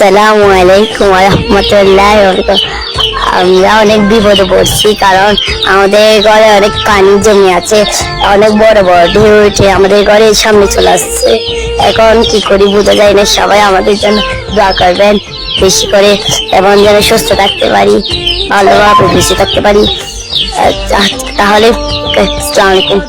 আসসালামু আলাইকুম ওয়া রাহমাতুল্লাহি ওয়া বারাকাতুহু। আমরা অনেক বিপদে পড়ছি, কারণ আমাদের ঘরে অনেক পানি জমে আছে, অনেক বড় বড় ঢেউ উঠে আমাদের ঘরের সামনে চলে আসছে। এখন কি করি বোঝা যায় না। সবাই আমাদের জন্য দোয়া করবেন বেশি করে, এবং যেন সুস্থ থাকতে পারি, ভালোভাবে বেঁচে থাকতে পারি। তাহলে আসসালামু আলাইকুম।